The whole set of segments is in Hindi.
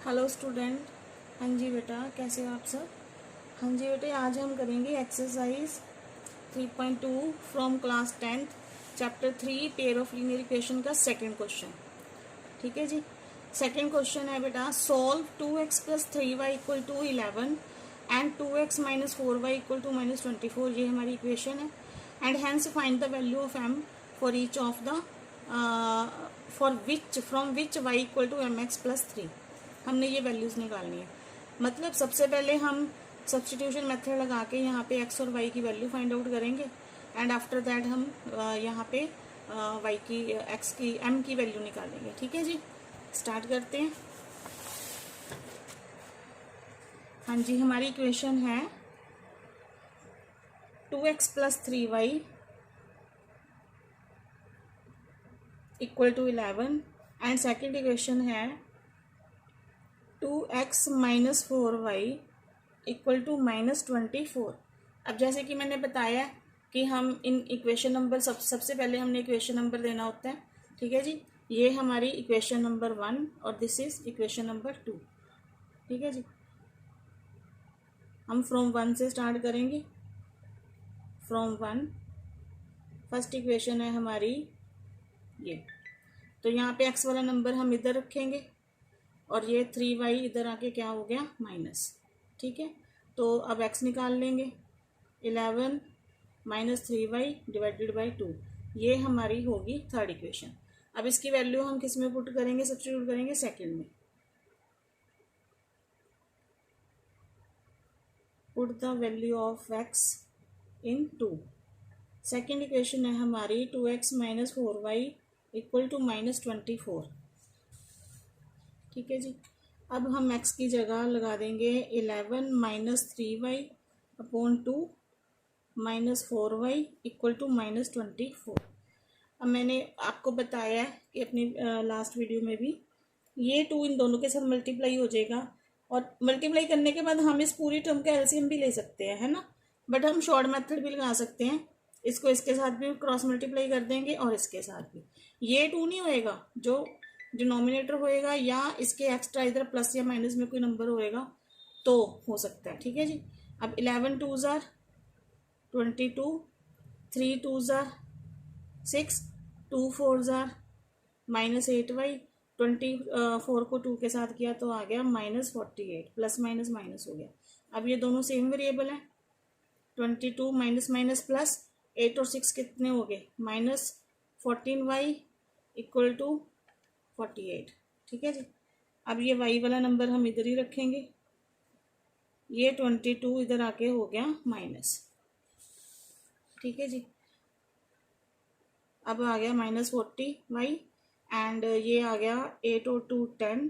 Hello student. हाँ जी बेटा, कैसे हो आप सब? हाँ जी बेटे, आज हम करेंगे exercise 3.2 from class 10th chapter 3 pair of linear equation का सेकंड क्वेश्चन। ठीक है जी। सेकंड क्वेश्चन है बेटा, solve 2x plus 3y equal to 11 and 2x minus 4y equal to minus 24। ये हमारी इक्वेशन है। And hence find the value of m for each of the from which y equal to mx plus 3। हमने ये वैल्यूज निकालनी है। मतलब सबसे पहले हम सब्स्टिट्यूशन मेथड लगा के यहाँ पे x और y की वैल्यू फाइंड आउट करेंगे एंड आफ्टर दैट हम यहाँ पे y की x की m की वैल्यू निकालेंगे। ठीक है जी, स्टार्ट करते हैं। हाँ जी, हमारी इक्वेशन है 2x plus 3y equal to 11 and second equation है 2x minus 4y equal to minus 24। अब जैसे कि मैंने बताया कि हम इन इक्वेशन नंबर सबसे पहले हमने इक्वेशन नंबर देना होता है। ठीक है जी, ये हमारी इक्वेशन नंबर 1 और दिस इज इक्वेशन नंबर 2। ठीक है जी, हम फ्रॉम 1 से स्टार्ट करेंगे। फ्रॉम 1 फर्स्ट इक्वेशन है हमारी ये, तो यहाँ पे x वाला नंबर हम इधर रखेंगे और ये 3y इधर आके क्या हो गया, माइनस। ठीक है, तो अब x निकाल लेंगे। 11 माइनस 3y डिवाइडेड बाई 2, ये हमारी होगी थर्ड इक्वेशन। अब इसकी वैल्यू हम किस में पुट करेंगे, सब्स्टिट्यूट करेंगे सेकंड में। Put the value of x in 2। Second equation है हमारी 2x minus 4y equal to minus 24। ठीक है जी, अब हम x की जगह लगा देंगे 11 minus 3y upon 2 minus 4y equal to minus 24। अब मैंने आपको बताया है कि अपनी लास्ट वीडियो में भी ये 2 इन दोनों के साथ मल्टीप्लाई हो जाएगा और मल्टीप्लाई करने के बाद हम इस पूरी टर्म का एलसीएम भी ले सकते हैं, है ना। बट हम शॉर्ट मेथड भी लगा सकते हैं, इसको इसके साथ भी क्रॉस मल्टीप्लाई कर देंगे और इसके साथ भी। ये 2 नहीं होएगा, जो डिनोमिनेटर होएगा या इसके एक्स्ट्रा इधर प्लस या माइनस में कोई नंबर होएगा तो हो सकता है। ठीक है जी, अब 11 2 jar 22, 3 2 jar 6, 2 4 jar minus 8y, 24 को 2 के साथ किया तो आ गया माइनस 48। प्लस माइनस माइनस हो गया। अब ये दोनों सेम वेरिएबल हैं। 22 माइनस माइनस प्लस, 8 और 6 कितने हो गए, माइनस 14y इक्वल टू 48। ठीक है जी, अब ये y वाला नंबर हम इधर ही रखेंगे। ये 22 इधर आके हो गया माइनस। ठीक है जी, अब आ गया माइनस 40y एंड ये आ गया 8 और 2 10,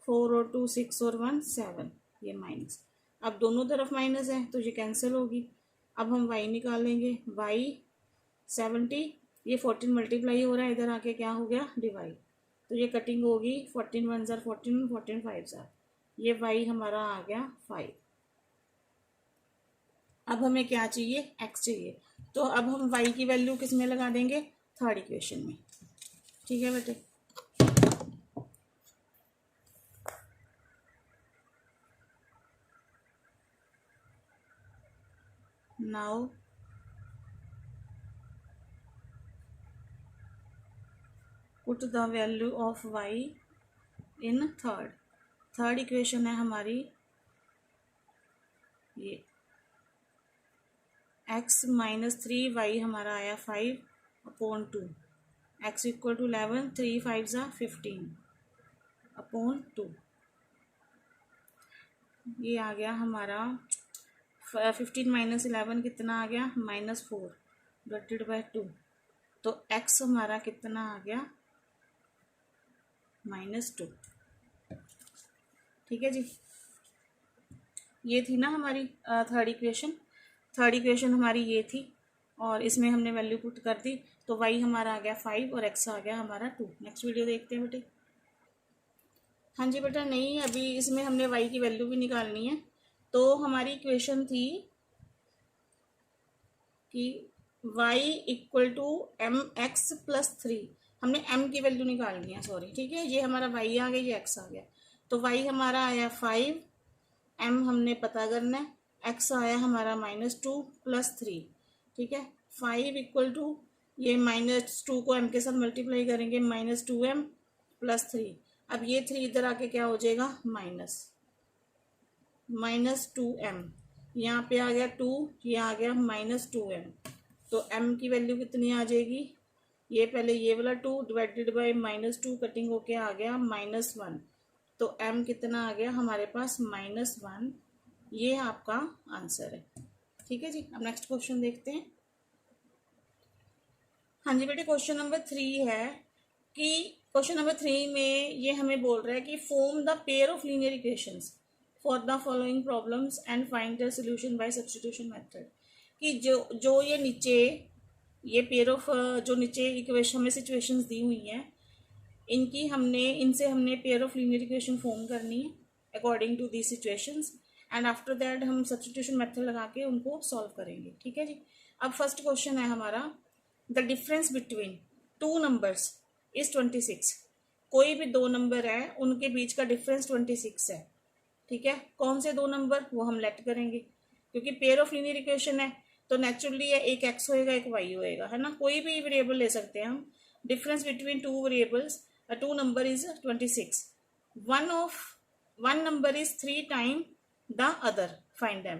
4 और 2 6 और 1 7, ये माइनस। अब दोनों तरफ माइनस है तो ये कैंसिल होगी। अब हम y निकालेंगे, y 70, ये 14 मल्टीप्लाई हो रहा है, इधर आके क्या हो गया, डिवाइड, तो ये कटिंग होगी। 14 1 जार 14, 14 5 जार, ये y हमारा आ गया 5। अब हमें क्या चाहिए, x चाहिए, तो अब हम y की वैल्यू किस में लगा देंगे, थर्ड इक्वेशन में। ठीक है बेटे, now put the value of y in third equation है हमारी ये, x माइनस 3y हमारा आया 5 अपॉन 2, x इक्वल टू 11, 3 5 ज़ा 15 अपॉन 2, ये आ गया हमारा 15 माइनस 11 कितना आ गया, माइनस 4 डिवाइडेड बाई 2, तो x हमारा कितना आ गया, माइनस 2। ठीक है जी, ये थी ना हमारी थर्ड इक्वेशन। थर्ड इक्वेशन हमारी ये थी और इसमें हमने वैल्यू पुट कर दी, तो y हमारा आ गया 5 और x आ गया हमारा 2। नेक्स्ट वीडियो देखते हैं बेटे। हाँ जी बेटा, नहीं अभी इसमें हमने y की वैल्यू भी निकालनी है। तो हमारी इक्वेशन थी कि y equal to m x plus 3, हमने m की वैल्यू निकालनी है, सॉरी। ठीक है, ये हमारा y आ गया, ये x आ गया। तो y हमारा आया 5, m हमने पता करना है, x आया हमारा -2 + 3, ठीक है। 5 = ये -2 को m के साथ मल्टीप्लाई करेंगे, -2m + 3। अब ये 3 इधर आके क्या हो जाएगा, -2m, यहाँ पे आ गया 2, ये आ गया -2m। तो m की वैल्यू कितनी आ जाएगी, ये पहले ये वाला 2 डिवाइडेड बाय -2 कटिंग होके आ गया -1। तो m कितना आ गया हमारे पास -1। ये आपका आंसर है, ठीक है जी। अब नेक्स्ट क्वेश्चन देखते हैं। हाँ जी बेटे, क्वेश्चन नंबर 3 है कि क्वेश्चन नंबर 3 में ये हमें बोल रहा है कि form the pair of linear equations for the following problems and find the solution bye substitution method. कि जो ये नीचे ये पेयर ऑफ जो नीचे इक्वेशन में सिचुएशंस दी हुई हैं, इनसे हमने pair of linear equation form करनी है according to the situations, and after that हम सब्स्टिट्यूशन मेथड लगा के उनको सॉल्व करेंगे, ठीक है जी। अब फर्स्ट क्वेश्चन है हमारा, the difference between two numbers is 26। कोई भी दो नंबर है, उनके बीच का डिफरेंस 26 है, ठीक है। कौन से दो नंबर, वो हम लेट करेंगे, क्योंकि पेयर ऑफ लीनियर इक्वेशन है तो नेचुरली एक एक्स होएगा एक वाई होएगा, है ना। कोई भी वेरिएबल ले सकते हैं हम। Difference between two variables two number is 26। One number is 3 time the other, find them.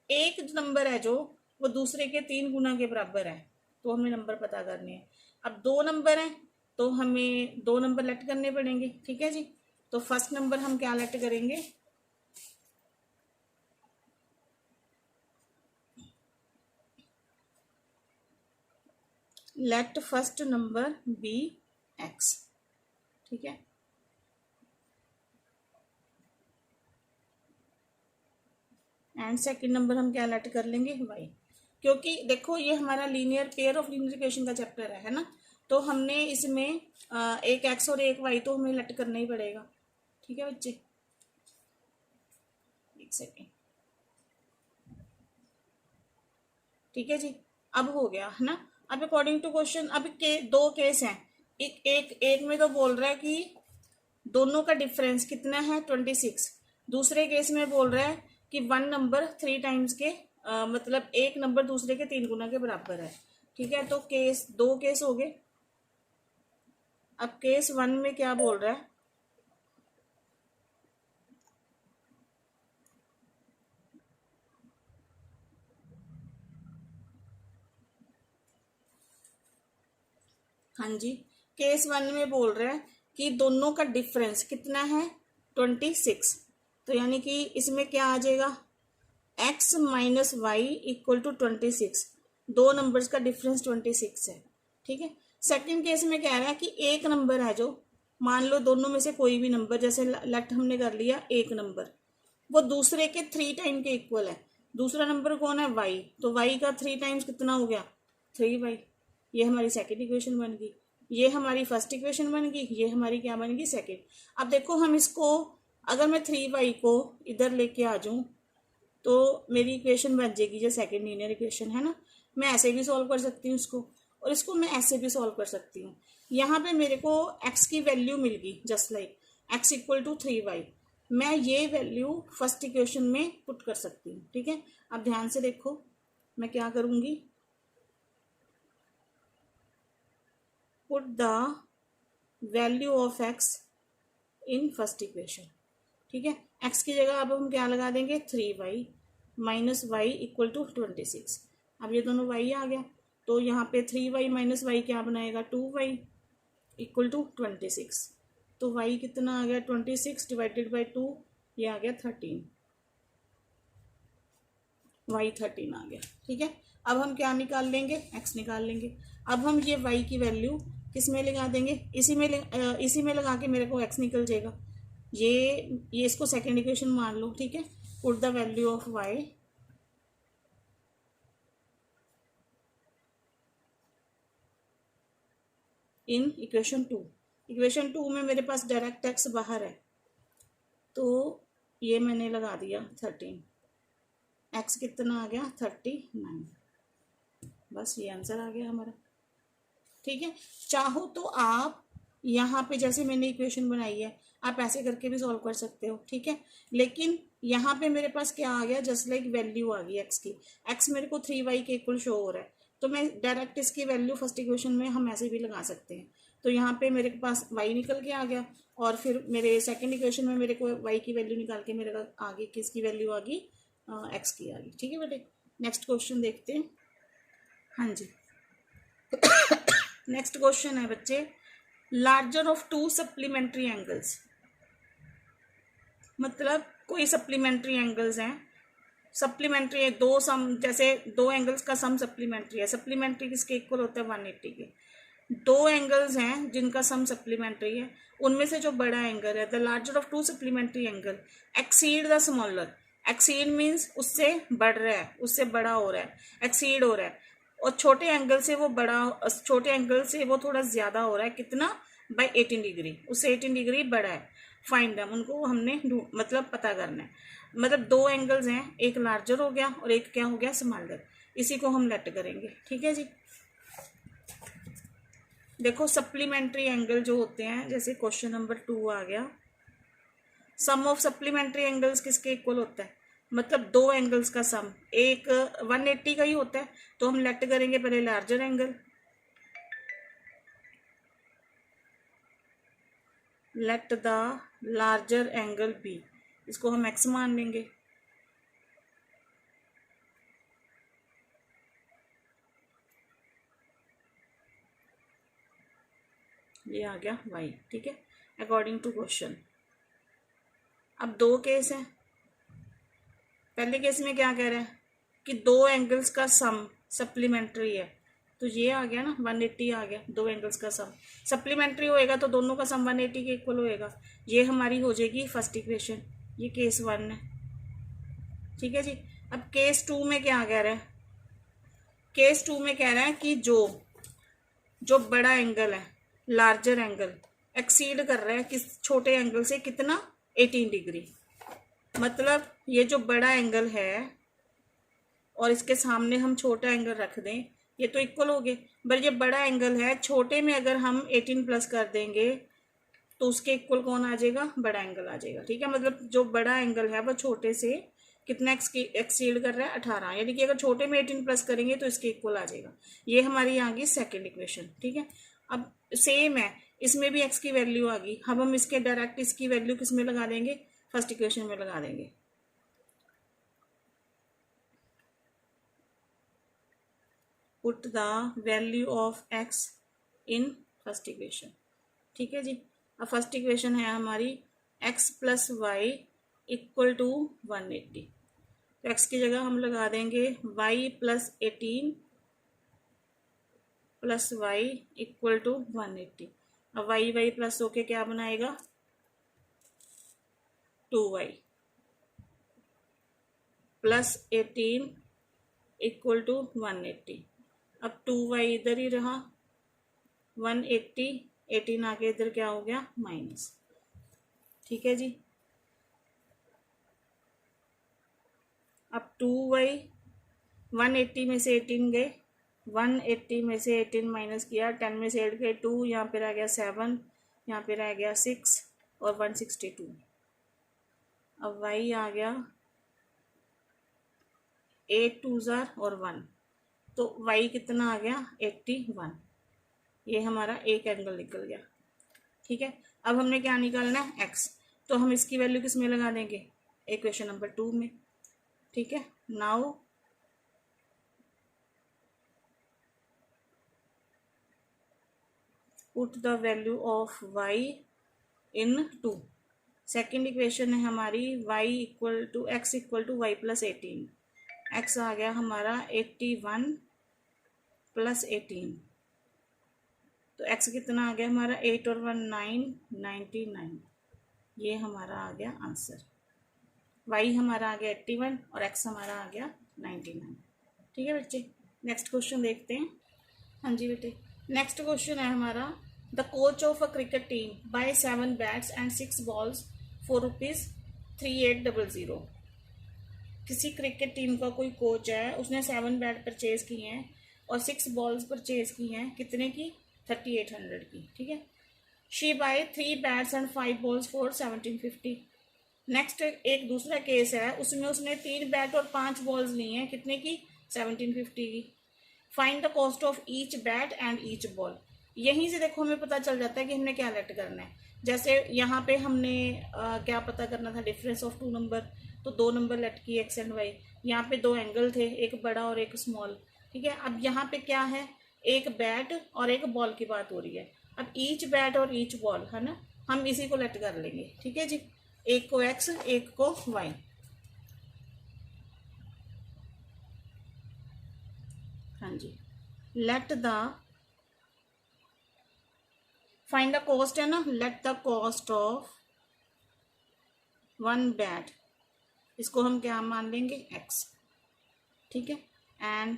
एक नंबर है जो वो दूसरे के 3 गुना के बराबर है, तो हमें नंबर पता करने हैं। अब दो नंबर हैं तो हमें दो नंबर लेट करने पड़ेंगे, ठीक है जी। तो फर्स्ट नंबर हम क्या लेट करेंगे, let first number be x, ठीक है। एंड सेकंड नंबर हम क्या लेट कर लेंगे, वाई। क्योंकि देखो ये हमारा linear pair of linear equation का चैप्टर है ना, तो हमने इसमें एक एक्स और एक वाई तो हमें लेट करना ही पड़ेगा, ठीक है बच्चे। एक सेकेंड, ठीक है जी। अब हो गया है ना। अब अकॉर्डिंग टू क्वेश्चन, अब दो केस हैं। एक में तो बोल रहा है कि दोनों का डिफरेंस कितना है 26। दूसरे केस में बोल रहा है कि वन नंबर 3 टाइम्स के मतलब एक नंबर दूसरे के 3 गुना के बराबर है, ठीक है। तो दो केस हो गए। अब केस 1 में क्या बोल रहा है, हाँ जी, केस 1 में बोल रहा है कि दोनों का डिफरेंस कितना है 26। तो यानी कि इसमें क्या आ जाएगा, x minus y equal to 26। दो नंबर्स का डिफरेंस 26 है, ठीक है। सेकंड केस में कह रहा है कि एक नंबर है जो, मान लो दोनों में से कोई भी नंबर, जैसे लेट हमने कर लिया एक नंबर, वो दूसरे के 3 टाइम के इक्वल है। दूसरा नंबर कौन है, y, तो y का 3 टाइम्स कितना हो गया 3y। ये हमारी सेकेंड इक्वेशन बन गई, ये हमारी फर्स्ट इक्वेशन बन गई, ये हमारी क्या बन गई, सेकेंड। अब देखो हम इसको, अगर मैं 3y को इधर लेके आ जाऊं तो मेरी इक्वेशन बन जाएगी जो सेकेंड लीनियर इक्वेशन है ना। मैं ऐसे भी सॉल्व कर सकती हूँ इसको, और इसको मैं ऐसे भी सॉल्व कर सकती हूँ। यहाँ पे मेरे को x की वैल्यू मिल गई, just like x equal to 3y। मैं ये वैल्यू फर्स्ट इक्वेशन में पुट कर सकती हूँ, ठीक है। अब ध्यान से देखो, मैं क्या करूँगी, put the value of x in first equation, ठीक है। x की जगह अब हम क्या लगा देंगे, 3y minus y equal to 26। अब ये दोनों y आ गया, तो यहाँ पे 3y माइनस वाई क्या बनाएगा, 2y इक्वल टू 26। तो y कितना आ गया 26 डिवाइडेड बाई 2, ये आ गया 13, y 13 आ गया, ठीक है। अब हम क्या निकाल लेंगे, x निकाल लेंगे। अब हम ये y की वैल्यू किस में लगा देंगे, इसी में लगा के मेरे को x निकल जाएगा। ये इसको सेकेंड इक्वेशन मान लो, ठीक है। Put the value of y in equation 2। Equation 2 में मेरे पास डायरेक्ट x बाहर है, तो ये मैंने लगा दिया 13। x कितना आ गया 39। बस ये आंसर आ गया हमारा, ठीक है। चाहो तो आप यहाँ पे जैसे मैंने इक्वेशन बनाई है, आप ऐसे करके भी सॉल्व कर सकते हो, ठीक है। लेकिन यहाँ पे मेरे पास क्या आ गया, जस्ट लाइक वैल्यू आ गई एक्स की, एक्स मेरे को 3y के इक्वल शो हो रहा है, तो मैं डायरेक्ट इसकी वैल्यू फर्स्ट इक्वेशन में हम ऐसे भी लगा सकते हैं। तो यहाँ पे मेरे पास y निकल के आ गया, और फिर मेरे सेकंड इक्वेशन में मेरे को y की वैल्यू निकाल के मेरे आगे किसकी वैल्यू आ गई, x की आ गई, ठीक है बेटे। नेक्स्ट क्वेश्चन देखते हैं। हाँ जी, नेक्स्ट क्वेश्चन है बच्चे, larger of to supplementary angles. मतलब कोई सप्लीमेंट्री एंगल्स हैं, सप्लीमेंट्री है दो सम, जैसे दो एंगल्स का सम सप्लीमेंट्री है, सप्लीमेंट्री किसके इक्वल होता है 180 के। दो एंगल्स हैं जिनका सम सप्लीमेंट्री है, उनमें से जो बड़ा एंगल है, the larger of to supplementary angle exceed the smaller. Exceed means उससे बढ़ रहा है, उससे बड़ा हो रहा है, एक्सीड हो रहा है, और छोटे एंगल से वो बड़ा, छोटे एंगल से वो थोड़ा ज्यादा हो रहा है, कितना, बाय 18 डिग्री, उससे 18 डिग्री बड़ा है। फाइंड देम, उनको हमने मतलब पता करना है। मतलब दो एंगल्स हैं, एक लार्जर हो गया और एक क्या हो गया, स्मॉलर, इसी को हम लेट करेंगे, ठीक है जी। देखो सप्लीमेंट्री एंगल जो होते हैं, जैसे क्वेश्चन नंबर 2 आ गया, सम ऑफ सप्लीमेंट्री एंगल्स किसके इक्वल होता है, मतलब दो एंगल्स का सम एक 180 का ही होता है, तो हम लेट करेंगे पहले larger angle, let the larger angle be, इसको हम एक्स मान लेंगे, ये आ गया y, ठीक है, अकॉर्डिंग टू क्वेश्चन। अब दो केस है, पहले केस में क्या कह रहा है कि दो एंगल्स का सम सप्लीमेंट्री है, तो ये आ गया ना 180 आ गया, दो एंगल्स का सम सप्लीमेंट्री होएगा तो दोनों का सम 180 के इक्वल होएगा, ये हमारी हो जाएगी फर्स्ट इक्वेशन, ये केस 1 है, ठीक है जी। अब केस 2 में क्या कह रहा है, केस 2 में कह रहा है कि जो बड़ा एंगल है, लार्जर एंगल एक्सीड कर रहा है किस छोटे एंगल से, कितना, 18 डिग्री। मतलब ये जो बड़ा एंगल है और इसके सामने हम छोटा एंगल रख दें, ये तो इक्वल हो गए, पर ये बड़ा एंगल है, छोटे में अगर हम 18 प्लस कर देंगे तो उसके इक्वल कौन आ जाएगा, बड़ा एंगल आ जाएगा, ठीक है। मतलब जो बड़ा एंगल है वो छोटे से कितना एक्सीड कर रहा है, 18, यानी कि अगर छोटे में 18 प्लस करेंगे तो इसके इक्वल आ जाएगा। ये हमारी आ गई सेकेंड इक्वेशन, ठीक है। अब सेम है, इसमें भी x की वैल्यू आ गई, अब हम इसके डायरेक्ट इसकी वैल्यू किस में लगा देंगे, फर्स्ट इक्वेशन में लगा देंगे। Put the value of x in first equation, ठीक है जी। अब फर्स्ट इक्वेशन है हमारी x plus y equal to 180, तो x की जगह हम लगा देंगे y plus 18 plus y equal to 180। अब y प्लस होके क्या बनाएगा, 2y प्लस 18 इक्वल टू 180। अब 2y इधर ही रहा, 180, 18 आके इधर क्या हो गया, माइनस, ठीक है जी। अब 2y 180 में से 18 गए, 180 में से 18 माइनस किया, 10 में से 8 गए 2, यहाँ पे रह गया 7, यहाँ पे रह गया 6 और 162। अब y आ गया 8 2 और 1, तो y कितना आ गया 81। ये हमारा एक एंगल निकल गया, ठीक है। अब हमने क्या निकालना है, x, तो हम इसकी वैल्यू किस में लगा देंगे, इक्वेशन नंबर 2 में, ठीक है। Now put the value of y in 2, second equation है हमारी y equal to x equal to y plus 18, x आ गया हमारा 81 प्लस 18, तो x कितना आ गया हमारा 8 और 1 9, 99, ये हमारा आ गया आंसर। y हमारा आ गया 81 और x हमारा आ गया 99, ठीक है बच्चे। नेक्स्ट क्वेश्चन देखते हैं। हाँ जी बेटे, नेक्स्ट क्वेश्चन है हमारा, the coach of a cricket team buy 7 bats and 6 balls for ₹3800। किसी क्रिकेट टीम का कोई कोच है, उसने 7 बैट परचेज किए हैं और 6 बॉल्स परचेज की हैं, कितने की, 3800 की, ठीक है। She buy 3 bats and 5 balls for 1750। Next एक दूसरा केस है, उसमें उसने 3 बैट और 5 बॉल्स ली हैं, कितने की? 1750 की। Find the cost of each bat and each ball. यहीं से देखो हमें पता चल जाता है कि हमने क्या लेट करना है। जैसे यहाँ पे हमने क्या पता करना था? डिफरेंस ऑफ 2 नंबर, तो 2 नंबर लेट की एक्स एंड वाई। यहाँ पे 2 एंगल थे, एक बड़ा और एक स्मॉल। ठीक है, अब यहाँ पे क्या है? एक बैट और एक बॉल की बात हो रही है। अब ईच बैट और ईच बॉल है ना, हम इसी को लेट कर लेंगे। ठीक है जी, एक को एक्स एक को वाई। हाँ जी, let the find the cost है ना, let the cost of 1 bat, इसको हम क्या मान लेंगे? एक्स। ठीक है, and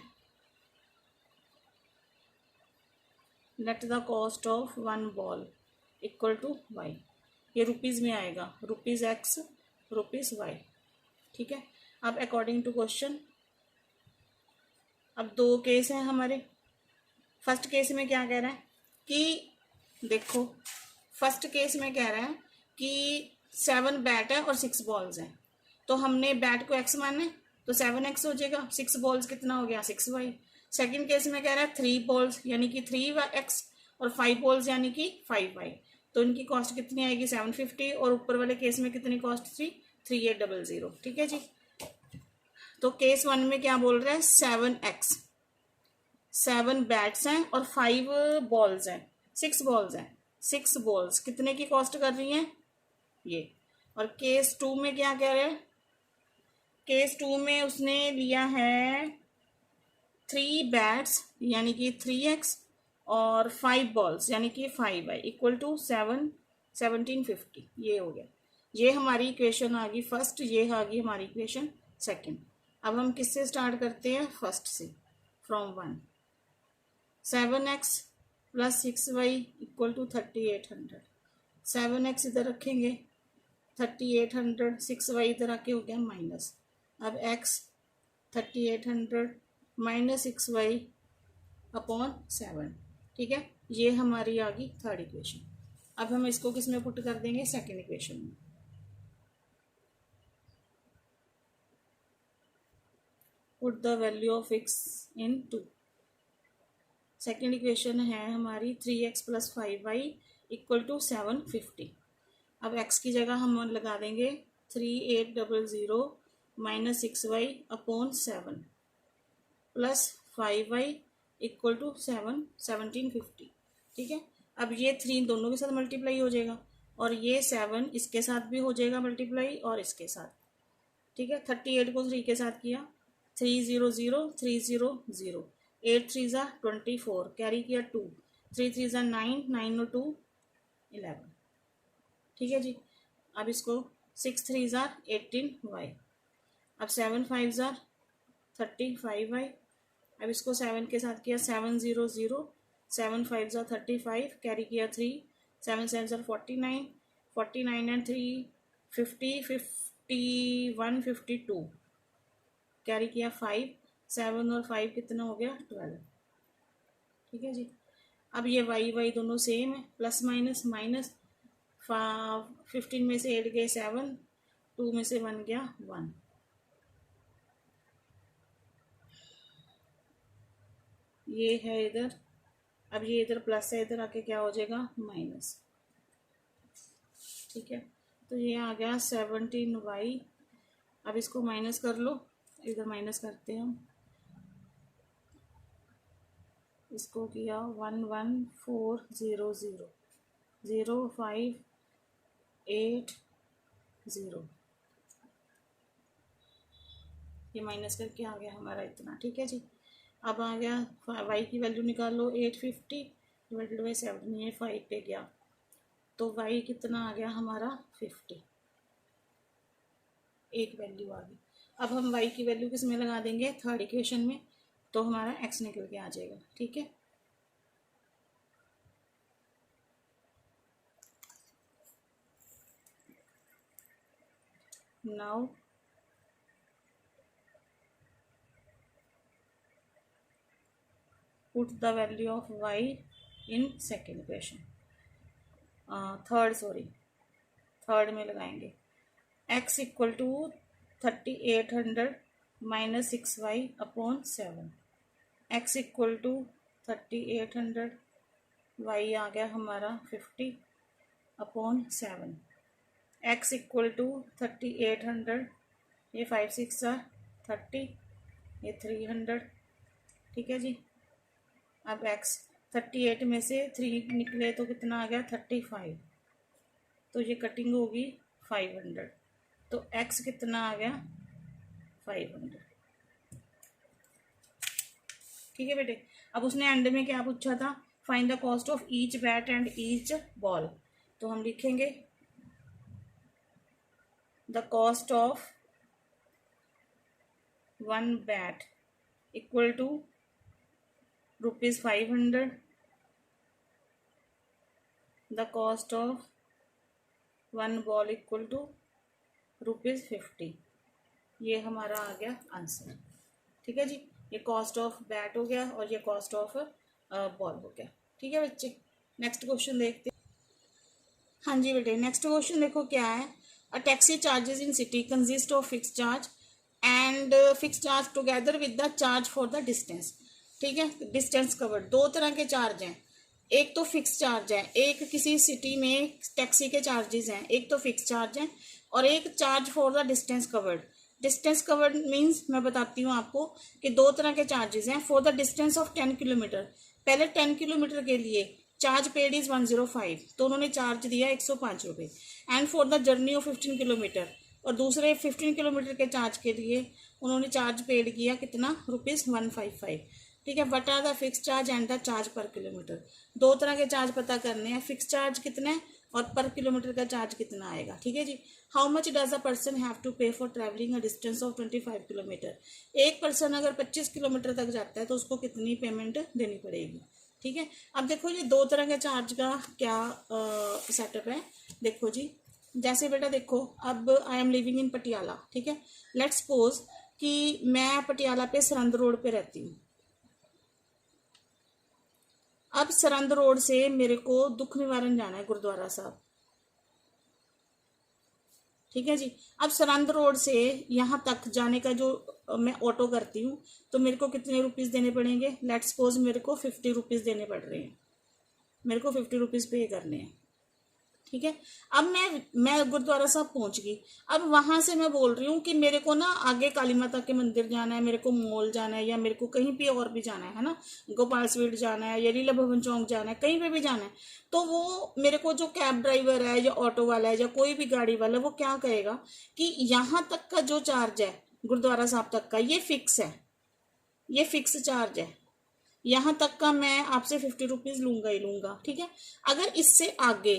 let the cost of 1 ball equal to Y. ये रुपीज़ में आएगा, रुपीज़ एक्स रुपीज़ वाई। ठीक है, अब अकॉर्डिंग टू क्वेश्चन, अब 2 केस हैं हमारे। फर्स्ट केस में क्या कह रहा है कि देखो, फर्स्ट केस में कह रहा है कि 7 बैट है और 6 बॉल्स हैं, तो हमने बैट को एक्स माना है, तो 7x हो जाएगा। 6 बॉल्स कितना हो गया? 6y। सेकंड केस में कह रहा है 3 बॉल्स यानी कि 3x और 5 बॉल्स यानी कि 5y, तो इनकी कॉस्ट कितनी आएगी? 750। और ऊपर वाले केस में कितनी कॉस्ट थी? 3800। ठीक है जी, तो केस 1 में क्या बोल रहा है? 7x, 7 बैट्स हैं और 5 बॉल्स हैं, 6 बॉल्स हैं। 6 बॉल्स कितने की कॉस्ट कर रही हैं? ये। और केस 2 में क्या कह रहे हैं? केस 2 में उसने लिया है 3 बैट्स यानी कि 3x और 5 बॉल्स यानी कि 5y इक्वल टू 1750। ये हो गया, ये हमारी इक्वेशन आ गई फर्स्ट, ये आ गई हमारी इक्वेशन सेकंड। अब हम किससे स्टार्ट करते हैं? फर्स्ट से, from 1। 7x plus 6y equal to 3800। 7x इधर रखेंगे, 3800, 6y इधर आके हो गया माइनस। अब x 3800 माइनस 6y अपॉन 7। ठीक है, ये हमारी आ गई थर्ड इक्वेशन। अब हम इसको किस में पुट कर देंगे? सेकेंड इक्वेशन में। Put the value of x in 2। Second equation है हमारी 3x plus 5y equal to 750। अब x की जगह हम लगा देंगे 3800 minus 6y upon 7 plus 5y equal to 1750। ठीक है, अब ये 3 दोनों के साथ मल्टीप्लाई हो जाएगा और ये 7 इसके साथ भी हो जाएगा मल्टीप्लाई और इसके साथ। ठीक है, 38 को 3 के साथ किया, 300 300, 8 3 ज़ा 24, कैरी किया 2, 3 3 ज़ा 9, 9 और 2 11। ठीक है जी, अब इसको 6 3 ज़ा 18y, अब 7 5 ज़ा 35y। अब इसको 7 के साथ किया, 700, 7 5 ज़ा 35, कैरी किया 3, 7 7 ज़ा 49, 49 एंड 3 50, 51 52, कैरी किया 5, 7 और 5 कितना हो गया? 12। ठीक है जी, अब ये y दोनों सेम है, प्लस माइनस माइनस, 15 में से 8 गए 7, 2 में से 1 गया 1। ये है इधर, अब ये इधर प्लस है, इधर आके क्या हो जाएगा? माइनस। ठीक है, तो ये आ गया 17y। अब इसको माइनस कर लो, इधर माइनस करते हैं हम, इसको किया 11400 0580, ये माइनस करके आ गया हमारा इतना। ठीक है जी, अब आ गया y की वैल्यू निकालो, 850 डिवाइडेड बाई 7, ये 5 पे गया, तो y कितना आ गया हमारा? 50। एक वैल्यू आ गई। अब हम y की वैल्यू किस में लगा देंगे? थर्ड इक्वेशन में, तो हमारा x निकल के आ जाएगा। ठीक है, now put the value of y in second equation। Third में लगाएंगे। x equal to 3800 minus 6y upon 7। x equal to 3800, y आ गया हमारा 50 अपॉन 7। x इक्वल टू 3800, ये 5 6 30, ये 300, ठीक है जी। अब x 38 में से 3 निकले तो कितना आ गया 35, तो ये कटिंग होगी 500, तो x कितना आ गया 500, ठीक है बेटे। अब उसने एंड में क्या पूछा था, find the cost of each bat and each ball, तो हम लिखेंगे the cost of one bat equal to ₹500, the cost of one ball equal to ₹50। ये हमारा आ गया आंसर, ठीक है जी। ये कॉस्ट ऑफ बैट हो गया और ये कॉस्ट ऑफ बॉल हो गया, ठीक है बच्चे। नेक्स्ट क्वेश्चन देखते हैं। हाँ जी बेटे, नेक्स्ट क्वेश्चन देखो क्या है। A taxi charges in city consist of fix charge and fix charge together with the charge for the distance, ठीक है। डिस्टेंस कवर्ड, दो तरह के चार्ज हैं, एक तो फिक्स चार्ज है, एक किसी सिटी में टैक्सी के चार्जेस हैं, एक तो फिक्स चार्ज है और एक charge for the distance covered. Distance covered means मैं बताती हूँ आपको कि दो तरह के चार्जेस हैं। For the distance of 10 kilometre, पहले 10 किलोमीटर के लिए चार्ज पेड इज 105, तो उन्होंने चार्ज दिया 105 रुपये। And for the journey of 15 kilometre, और दूसरे 15 किलोमीटर के चार्ज के लिए उन्होंने चार्ज पेड किया कितना, ₹155, ठीक है। What are the fix charge and the charge per kilometre, दो तरह के चार्ज पता करने हैं, फिक्स चार्ज कितने और पर किलोमीटर का चार्ज कितना आएगा, ठीक है जी। How much does a person have to pay for travelling a distance of 25 kilometre, एक पर्सन अगर 25 किलोमीटर तक जाता है तो उसको कितनी पेमेंट देनी पड़ेगी, ठीक है। अब देखो ये दो तरह के चार्ज का क्या सेटअप है, देखो जी। जैसे बेटा देखो, अब I am living in Patiala, ठीक है। लेट्स सपोज कि मैं पटियाला पे सरंद रोड पे रहती हूँ। अब सरंद रोड से मेरे को दुख निवारण जाना है गुरुद्वारा साहब, ठीक है जी। अब सरंद रोड से यहाँ तक जाने का जो मैं ऑटो करती हूँ तो मेरे को कितने रुपीस देने पड़ेंगे, लेट्स सपोज मेरे को 50 रुपीज़ देने पड़ रहे हैं, मेरे को 50 रुपीज़ पे करने हैं, ठीक है। अब मैं गुरुद्वारा साहब पहुंच गई। अब वहां से मैं बोल रही हूँ कि मेरे को ना आगे काली माता के मंदिर जाना है, मेरे को मॉल जाना है, या मेरे को कहीं पे और भी जाना है ना, गोपाल स्वीट जाना है या लीला भवन चौक जाना है, कहीं पे भी जाना है, तो वो मेरे को जो कैब ड्राइवर है या ऑटो वाला है या कोई भी गाड़ी वाला, वो क्या कहेगा कि यहाँ तक का जो चार्ज है गुरुद्वारा साहब तक का, ये फिक्स है, ये फिक्स चार्ज है, यहाँ तक का मैं आपसे 50 रुपीज़ लूंगा ही लूंगा, ठीक है। अगर इससे आगे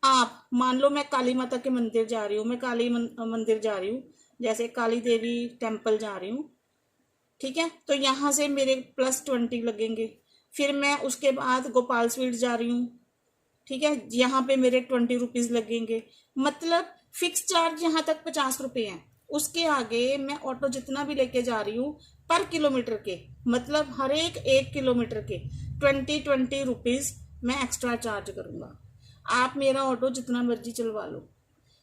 आप मान लो मैं काली माता के मंदिर जा रही हूँ, मैं काली मंदिर जा रही हूँ, जैसे काली देवी टेम्पल जा रही हूँ, ठीक है, तो यहाँ से मेरे +20 लगेंगे। फिर मैं उसके बाद गोपाल स्वीट जा रही हूँ, ठीक है, यहाँ पे मेरे 20 रुपीज़ लगेंगे। मतलब फिक्स चार्ज यहाँ तक 50 रुपये हैं, उसके आगे मैं ऑटो जितना भी लेके जा रही हूँ पर किलोमीटर के, मतलब हर एक 1 किलोमीटर के 20 रुपीज़ मैं एक्स्ट्रा चार्ज करूँगा। आप मेरा ऑटो जितना मर्जी चलवा लो,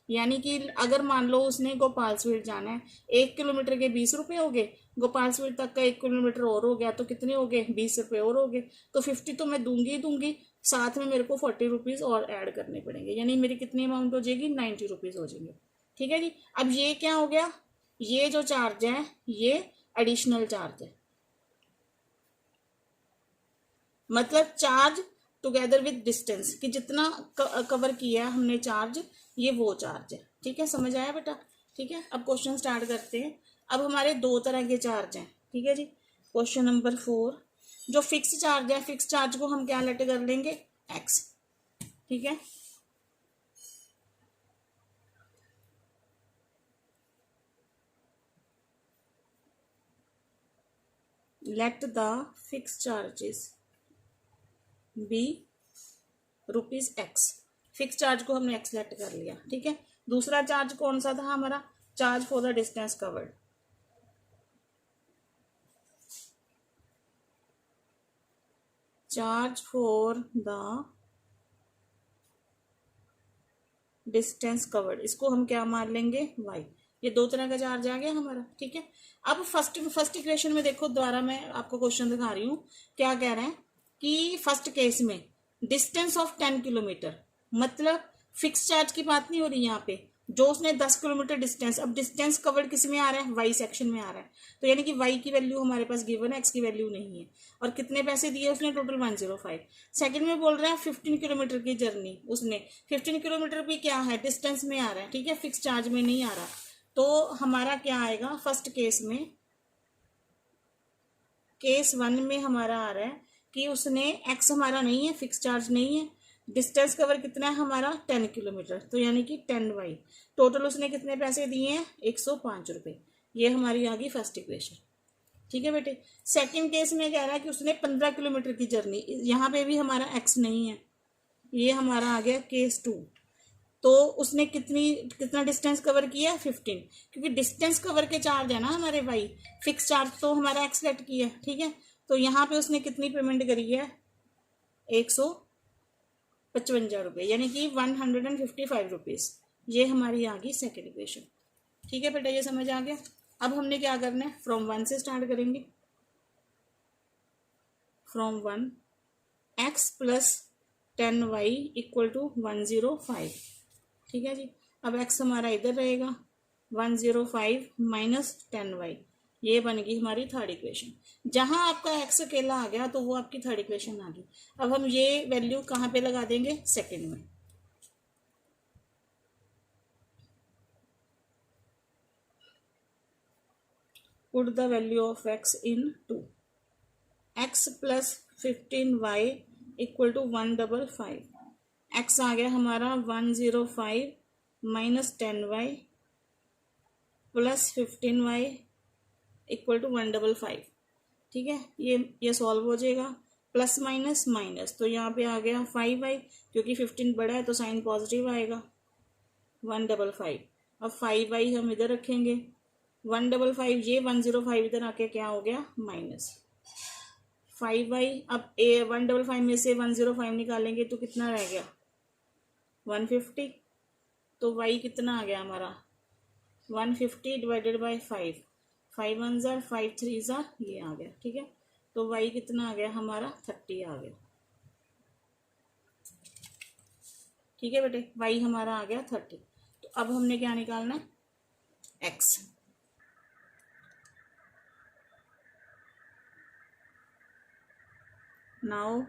यानी कि अगर मान लो उसने गोपाल स्वीट जाना है, 1 किलोमीटर के 20 रुपये हो गए, गोपाल स्वीट तक का 1 किलोमीटर और हो गया तो कितने हो गए, 20 रुपये और हो गए, तो 50 तो मैं दूंगी ही दूंगी, साथ में मेरे को 40 रुपीज़ और ऐड करने पड़ेंगे, यानी मेरी कितनी अमाउंट हो जाएगी, 90 रुपीज़ हो जाएंगे, ठीक है जी। अब ये क्या हो गया, ये जो चार्ज है ये एडिशनल चार्ज है, मतलब चार्ज टुगेदर विद डिस्टेंस, कि जितना कवर किया है हमने चार्ज, ये वो चार्ज है, ठीक है। समझ आया बेटा, ठीक है। अब क्वेश्चन स्टार्ट करते हैं। अब हमारे दो तरह के चार्ज हैं, ठीक है जी। क्वेश्चन नंबर 4, जो फिक्स चार्ज है, फिक्स चार्ज को हम क्या लेट कर लेंगे, एक्स, ठीक है। Let the fix charges be ₹x, fix charge को हमने एक्स लेट कर लिया, ठीक है। दूसरा चार्ज कौन सा था हमारा, charge for the distance covered, charge for the distance covered, इसको हम क्या मान लेंगे y। ये दो तरह का चार्ज आ गया हमारा, ठीक है। अब फर्स्ट इक्वेशन में देखो, दोबारा मैं आपको क्वेश्चन दिखा रही हूँ। क्या कह रहे हैं कि फर्स्ट केस में डिस्टेंस ऑफ 10 किलोमीटर, मतलब फिक्स चार्ज की बात नहीं हो रही यहाँ पे, जो उसने 10 किलोमीटर डिस्टेंस, अब डिस्टेंस कवर्ड किस में आ रहा है, वाई सेक्शन में आ रहा है। तो यानी कि वाई की वैल्यू हमारे पास गिवन है, एक्स की वैल्यू नहीं है। और कितने पैसे दिए उसने, टोटल 105। सेकंड में बोल रहा है 15 किलोमीटर की जर्नी, उसने 15 किलोमीटर भी क्या है, डिस्टेंस में आ रहा है, ठीक है, फिक्स चार्ज में नहीं आ रहा। तो हमारा क्या आएगा फर्स्ट केस में, केस 1 में हमारा आ रहा है कि उसने एक्स हमारा नहीं है, फिक्स चार्ज नहीं है, डिस्टेंस कवर कितना है हमारा 10 किलोमीटर, तो यानी कि 10y। टोटल उसने कितने पैसे दिए हैं, 105 रुपये। ये हमारी आ गई फर्स्ट इक्वेशन, ठीक है बेटे। सेकंड केस में कह रहा है कि उसने 15 किलोमीटर की जर्नी, यहाँ पे भी हमारा एक्स नहीं है, ये हमारा आ गया केस 2। तो उसने कितना डिस्टेंस कवर किया, 15, क्योंकि डिस्टेंस कवर के चार्ज है ना हमारे वाई, फिक्स चार्ज तो हमारा एक्स लेट किया है, ठीक है। तो यहाँ पे उसने कितनी पेमेंट करी है, 155 रुपये, यानी कि 155 रुपीज़। ये हमारी आ गई सेकेंड इक्वेशन, ठीक है बेटा, ये समझ आ गया। अब हमने क्या करना है, फ्रॉम 1 से स्टार्ट करेंगे। From 1 x plus 10y equal to 105, ठीक है जी। अब x हमारा इधर रहेगा, 105 माइनस 10y, ये बन गई हमारी थर्ड इक्वेशन। जहां आपका x अकेला आ गया तो वो आपकी थर्ड इक्वेशन आ गई। अब हम ये वैल्यू कहाँ पे लगा देंगे, सेकंड में। Put the value of x in 2, x plus 15y equal to 155, x आ गया हमारा 105 minus 10y plus 15y equal to 155, ठीक है। ये सॉल्व हो जाएगा, प्लस माइनस माइनस, तो यहाँ पे आ गया 5y, क्योंकि 15 बड़ा है तो साइन पॉजिटिव आएगा, 155। अब 5y हम इधर रखेंगे, 155, ये 105 इधर आके क्या हो गया, माइनस 5y। अब 155 में से 105 निकालेंगे तो कितना रह गया, 150। तो y कितना आ गया हमारा, 150 डिवाइडेड बाई 5, 5 1 ज़ार 5 3 ज़ार, ये आ गया, ठीक है। तो y कितना आ गया हमारा, 30 आ गया, ठीक है बेटे, y हमारा आ गया 30। तो अब हमने क्या निकालना है, x। Now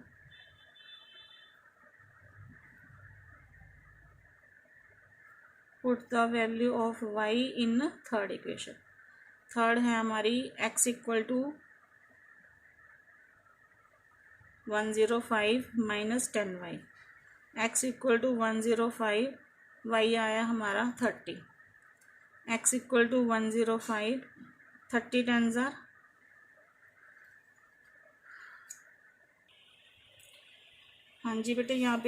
put the value of y in third equation. Third है हमारी x equal to 105 minus 10y, x equal to 105, y आया हमारा 30, x इक्वल टू 105, 30 10 ज़ार, हाँ जी बेटे, यहाँ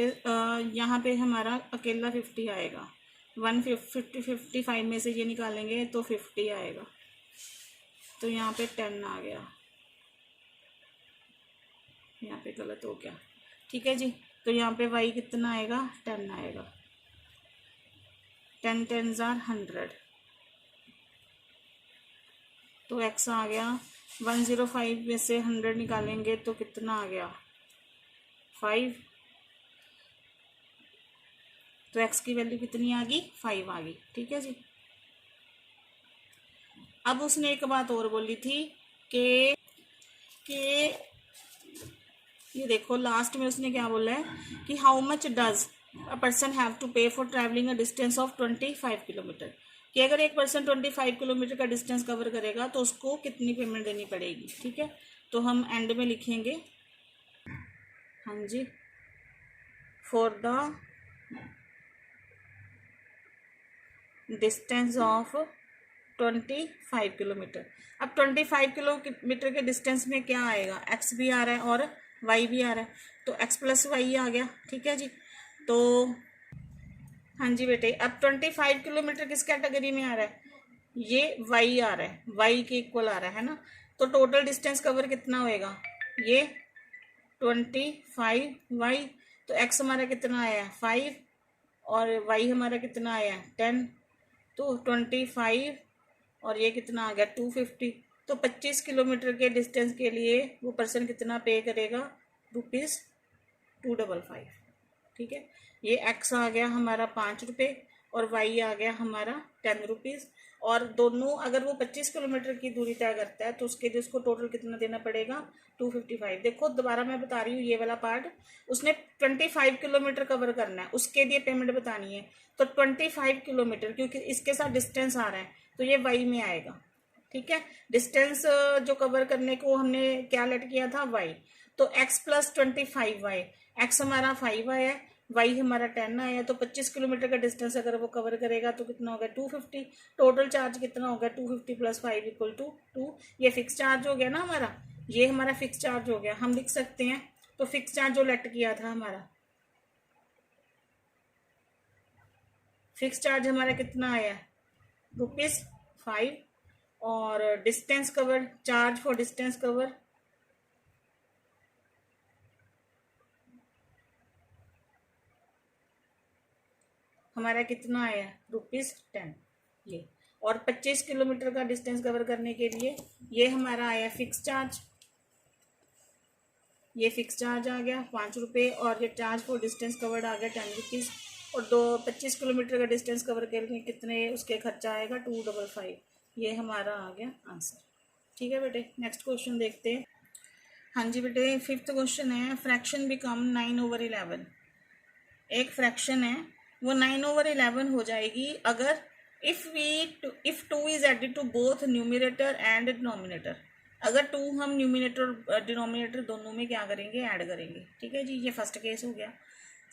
पे हमारा अकेला 50 आएगा, 55 में से ये निकालेंगे तो 50 आएगा, तो यहाँ पे 10 आ गया, यहाँ पे गलत हो गया, ठीक है जी। तो यहाँ पे y कितना आएगा, 10 आएगा, 10 10 ज़ार 100, तो x आ गया 105 में से 100 निकालेंगे तो कितना आ गया, 5। तो x की वैल्यू कितनी आ गई, 5 आ गई, ठीक है जी। अब उसने एक बात और बोली थी कि ये देखो लास्ट में उसने क्या बोला है कि how much does a person have to pay for travelling a distance of 25 kilometre, कि अगर एक पर्सन 25 किलोमीटर का डिस्टेंस कवर करेगा तो उसको कितनी पेमेंट देनी पड़ेगी, ठीक है। तो हम एंड में लिखेंगे, हाँ जी, for the distance of 25 kilometre. अब 25 किलोमीटर के डिस्टेंस में क्या आएगा, x भी आ रहा है और y भी आ रहा है, तो x प्लस वाई आ गया, ठीक है जी। तो हाँ जी बेटे, अब 25 किलोमीटर किस कैटेगरी में आ रहा है, ये y आ रहा है, y के इक्वल आ रहा है ना। तो टोटल डिस्टेंस कवर कितना होएगा, ये 25y, तो x हमारा कितना आया, 5, और y हमारा कितना आया 10, तो 25 और ये कितना आ गया 250। तो 25 किलोमीटर के डिस्टेंस के लिए वो पर्सन कितना पे करेगा, ₹255। ठीक है, ये x आ गया हमारा 5 रुपये और y आ गया हमारा 10 रुपीज़। और दोनों अगर वो 25 किलोमीटर की दूरी तय करता है तो उसके लिए उसको टोटल कितना देना पड़ेगा, 255। देखो दोबारा मैं बता रही हूँ ये वाला पार्ट, उसने 25 किलोमीटर कवर करना है, उसके लिए पेमेंट बतानी है। तो 25 किलोमीटर क्योंकि इसके साथ डिस्टेंस आ रहा है तो ये y में आएगा। ठीक है, डिस्टेंस जो कवर करने को हमने क्या लेट किया था, y। तो x प्लस 25y, x हमारा 5 आया, y हमारा 10 आया। तो 25 किलोमीटर का डिस्टेंस अगर वो कवर करेगा तो कितना होगा 250। टोटल चार्ज कितना होगा 250 प्लस 5 इक्वल टू 2। ये फिक्स चार्ज हो गया ना हमारा, ये हमारा फिक्स चार्ज हो गया। हम लिख सकते हैं तो फिक्स चार्ज जो लेट किया था हमारा, फिक्स चार्ज हमारा कितना आया ₹5। और distance cover, charge for distance cover हमारा कितना आया ₹10 ये। और 25 किलोमीटर का डिस्टेंस कवर करने के लिए ये हमारा आया फिक्स चार्ज, ये फिक्स चार्ज आ गया 5 रुपये। और ये चार्ज फॉर डिस्टेंस कवर्ड आ गया 10 रुपीज़। और 25 किलोमीटर का डिस्टेंस कवर करने कितने उसके खर्चा आएगा 255। ये हमारा आ गया आंसर। ठीक है बेटे, नेक्स्ट क्वेश्चन देखते हैं। हाँ जी बेटे, 5th क्वेश्चन है, फ्रैक्शन बिकम 9/11। एक फ्रैक्शन है वो 9/11 हो जाएगी अगर if 2 is added to both numerator and denominator. अगर 2 हम न्यूमिनेटर और डिनोमिनेटर दोनों में क्या करेंगे, ऐड करेंगे। ठीक है जी, ये फर्स्ट केस हो गया।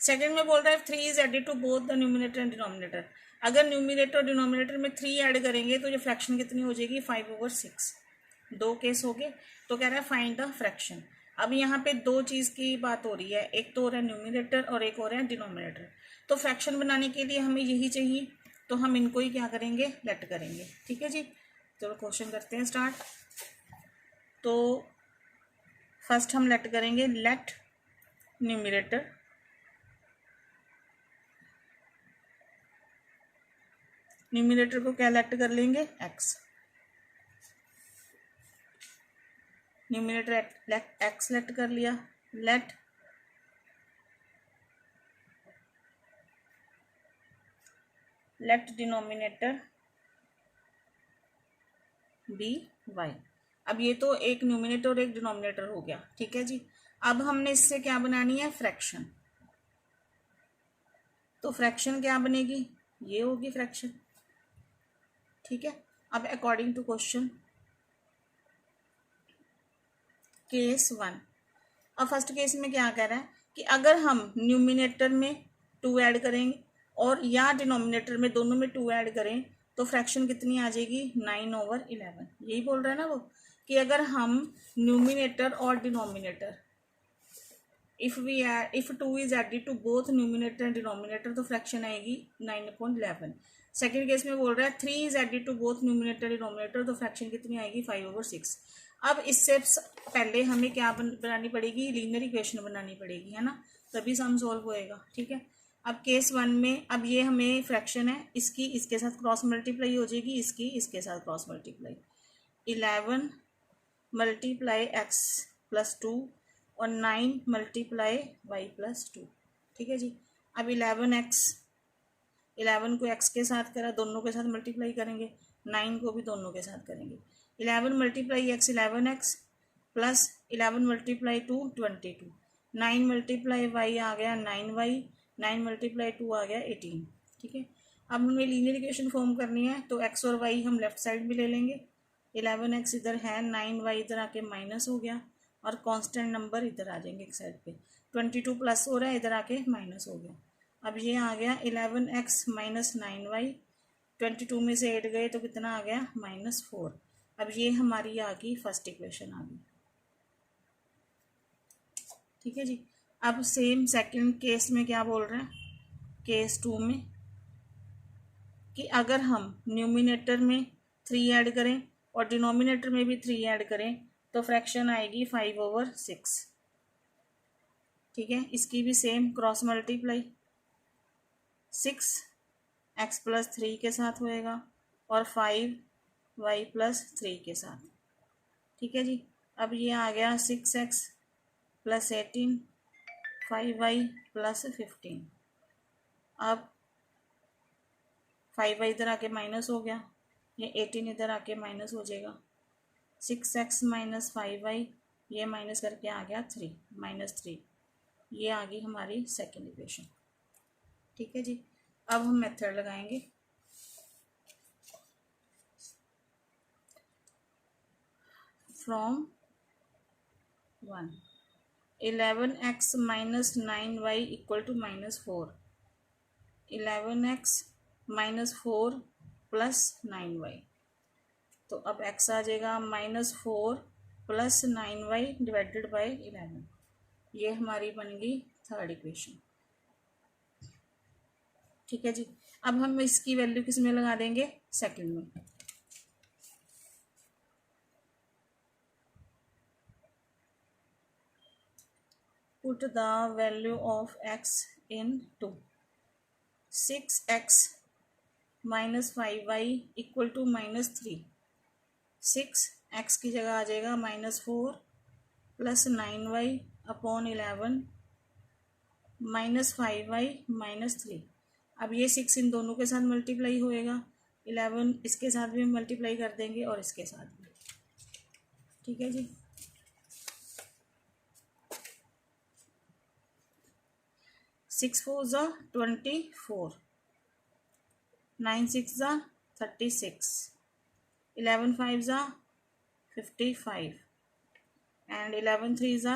सेकंड में बोल रहा है 3 is added to both the numerator and denominator. अगर न्यूमिनेटर और डिनोमिनेटर में 3 ऐड करेंगे तो ये फ्रैक्शन कितनी हो जाएगी 5/6। दो केस हो गए। तो कह रहा है फाइंड द फ्रैक्शन। अब यहाँ पे दो चीज़ की बात हो रही है, एक तो हो रहा है न्यूमिनेटर और एक हो रहा है डिनोमिनेटर। तो फ्रैक्शन बनाने के लिए हमें यही चाहिए, तो हम इनको ही क्या करेंगे, लेट करेंगे। ठीक है जी, चलो क्वेश्चन करते हैं स्टार्ट। तो फर्स्ट हम लेट करेंगे, लेट न्यूमिनेटर को क्या लेट कर लेंगे, x। न्यूमिनेटर एक्स लेट कर लिया, लेट डिनोमिनेटर बी वाई। अब ये तो एक न्यूमिनेटर और एक डिनोमिनेटर हो गया। ठीक है जी, अब हमने इससे क्या बनानी है, फ्रैक्शन। तो फ्रैक्शन क्या बनेगी, ये होगी फ्रैक्शन। ठीक है, अब अकॉर्डिंग टू क्वेश्चन केस 1। अब फर्स्ट केस में क्या कह रहा है कि अगर हम न्यूमिनेटर में 2 ऐड करेंगे और या डिनोमिनेटर में, दोनों में 2 ऐड करें तो फ्रैक्शन कितनी आ जाएगी 9/11। यही बोल रहा है ना वो, कि अगर हम न्यूमिनेटर और denominator if 2 is added to both numerator and denominator तो फ्रैक्शन आएगी 9/11। सेकेंड केस में बोल रहा है 3 is added to both numerator denominator तो फ्रैक्शन कितनी आएगी 5/6। अब इससे पहले हमें क्या बनानी पड़ेगी, लीनियर इक्वेशन बनानी पड़ेगी, है ना, तभी सम सॉल्व होएगा। ठीक है, अब केस 1 में, अब ये हमें फ्रैक्शन है, इसकी इसके साथ क्रॉस मल्टीप्लाई हो जाएगी, इसकी इसके साथ cross multiply. 11 multiply x plus 2 और 9 मल्टीप्लाई y प्लस 2। ठीक है जी, अब 11 को x के साथ करा, दोनों के साथ मल्टीप्लाई करेंगे, 9 को भी दोनों के साथ करेंगे। 11 multiply x 11x plus 11 multiply 2 22। 9 multiply y आ गया 9y, 9 मल्टीप्लाई 2 आ गया 18। ठीक है, अब हमें लीनियर इक्वेशन फॉर्म करनी है तो x और y हम लेफ्ट साइड भी ले लेंगे। 11x इधर है, 9y इधर आके माइनस हो गया और कांस्टेंट नंबर इधर आ जाएंगे एक साइड पे। 22 प्लस हो रहा है, इधर आके माइनस हो गया। अब ये आ गया 11x माइनस 9y, 22 में से 8 गए तो कितना आ गया -4। अब ये हमारी आ गई फर्स्ट इक्वेशन आ गई। ठीक है जी, अब सेम सेकंड केस में क्या बोल रहे हैं, केस 2 में कि अगर हम न्यूमिनेटर में 3 ऐड करें और डिनोमिनेटर में भी 3 ऐड करें तो फ्रैक्शन आएगी 5/6। ठीक है, इसकी भी सेम क्रॉस मल्टीप्लाई। 6x+3 के साथ होएगा और 5y+3 के साथ। ठीक है जी। अब ये आ गया 6x+18 5y+15। अब 5y इधर आके माइनस हो गया, ये 18 इधर आके माइनस हो जाएगा। 6x - 5y ये माइनस करके आ गया 3 -3। ये आ गई हमारी सेकेंड इक्वेशन। ठीक है जी। अब हम मेथड लगाएंगे। From 1 11x - 9y = -4 11x - 4 + 9y। तो अब x आ जाएगा -4 + 9y / 11। ये हमारी बन गई थर्ड इक्वेशन। ठीक है जी। अब हम इसकी वैल्यू किस में लगा देंगे? सेकंड में। Put the value of x in 2 6x - 5y = -3। 6x की जगह आ जाएगा -4 + 9y / 11 -5y -3। अब ये 6 इन दोनों के साथ मल्टीप्लाई होएगा, 11 इसके साथ भी मल्टीप्लाई कर देंगे और इसके साथ भी। ठीक है जी। 6 4 = 24, 9 6 = 36, 11 5 = 55 and 11 3 =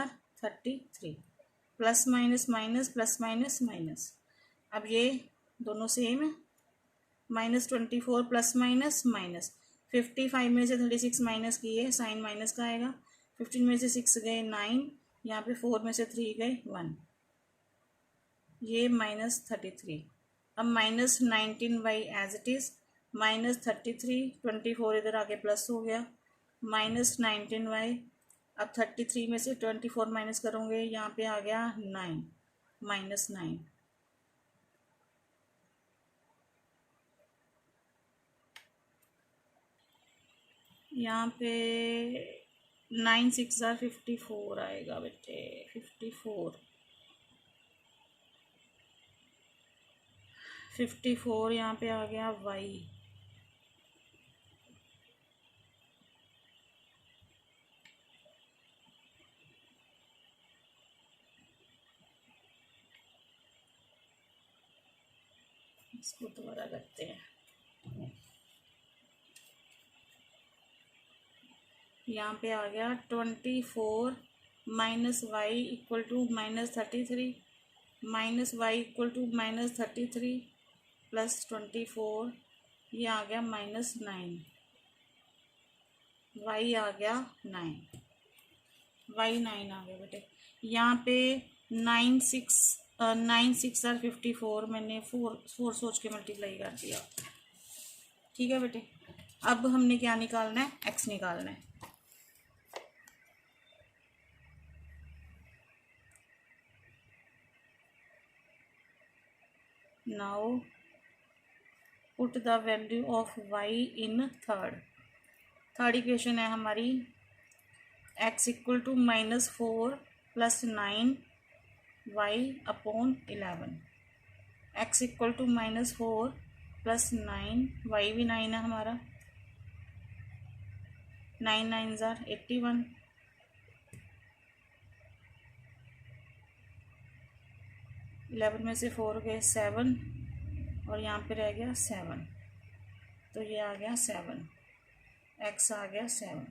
33। Plus minus minus plus minus minus. अब ये दोनों सेम है। -24 प्लस माइनस माइनस। 55 में से 36 माइनस किए, साइन माइनस का आएगा। 15 में से 6 गए 9, यहाँ पे 4 में से 3 गए 1, ये -33। अब -19y एज इट इज़, -33 24 इधर आके प्लस हो गया, -19y। अब 33 में से 24 माइनस करोगे, यहाँ पे आ गया 9 -9। यहाँ पे 9 6 = 54 आएगा बेटे, 54 यहाँ पे आ गया y। इसको दोबारा करते हैं। यहाँ पे आ गया 24 - y = -33 -y = -33 + 24, ये आ गया -9, y आ गया 9, y 9 आ गया बेटे। यहाँ पे 9 6 = 54, मैंने 4 सोच के मल्टीप्लाई कर दिया। ठीक है बेटे। अब हमने क्या निकालना है? x निकालना है। Now put the value of y in third equation है हमारी। x = -4 + 9y / 11। x = -4 + 9, y भी 9 है हमारा, 9 9 = 81, 11 में से 4 गए 7 और यहाँ पे रह गया 7, तो ये आ गया 7, x आ गया 7।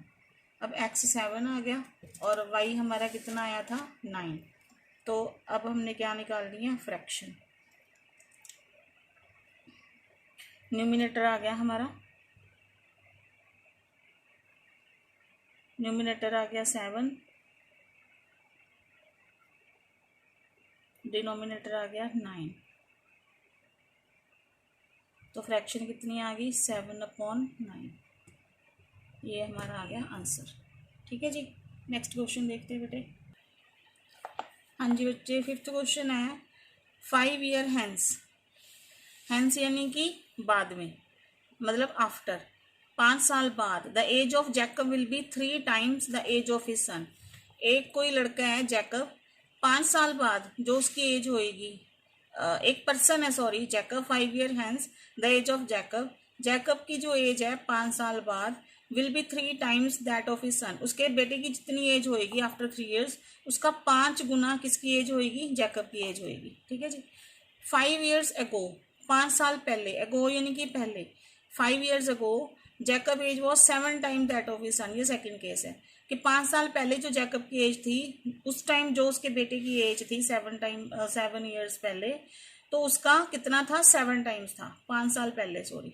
अब x 7 आ गया और y हमारा कितना आया था? 9। तो अब हमने क्या निकाल लिया? फ्रैक्शन। न्यूमिनेटर आ गया हमारा, न्यूमिनेटर आ गया 7, डिनोमिनेटर आ गया 9, तो फ्रैक्शन कितनी आ गई? 7/9। ये हमारा आ गया आंसर। ठीक है जी। नेक्स्ट क्वेश्चन देखते हैं बेटे। हाँ जी बच्चे, 5th क्वेश्चन है 5 year hence हैंस यानी कि बाद में, मतलब आफ्टर, 5 साल बाद, the age of Jacob will be 3 times the age of his son. एक कोई लड़का है जैकब, 5 साल बाद जो उसकी एज होएगी, एक पर्सन है sorry, Jacob, 5 year hence the age of Jacob, Jacob की जो एज है 5 साल बाद, will be 3 times that of his son, उसके बेटे की जितनी एज होएगी आफ्टर 3 ईयर्स, उसका 5 गुना किसकी एज होएगी, जैकब की एज होएगी। ठीक है जी। 5 ईयर्स अगो, 5 साल पहले, अगो यानी कि पहले, 5 years ago Jacob age was 7 time that of his son. ये सेकंड केस है कि 5 साल पहले जो जैकब की एज थी, उस टाइम जो उसके बेटे की एज थी 7 ईयर्स पहले, तो उसका कितना था, 7 टाइम्स था, 5 साल पहले सॉरी।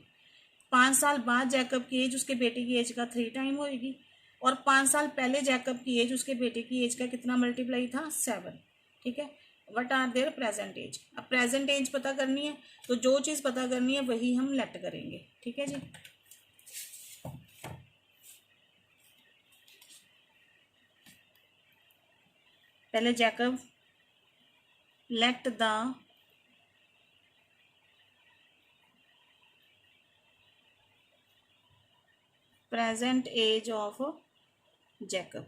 5 साल बाद जैकब की एज उसके बेटे की एज का 3 टाइम होगी, और 5 साल पहले जैकब की एज उसके बेटे की एज का कितना मल्टीप्लाई था, 7। ठीक है। What are their present age. अब प्रेजेंट एज पता करनी है, तो जो चीज़ पता करनी है वही हम लेट करेंगे। ठीक है जी। पहले Jacob let the present age of Jacob.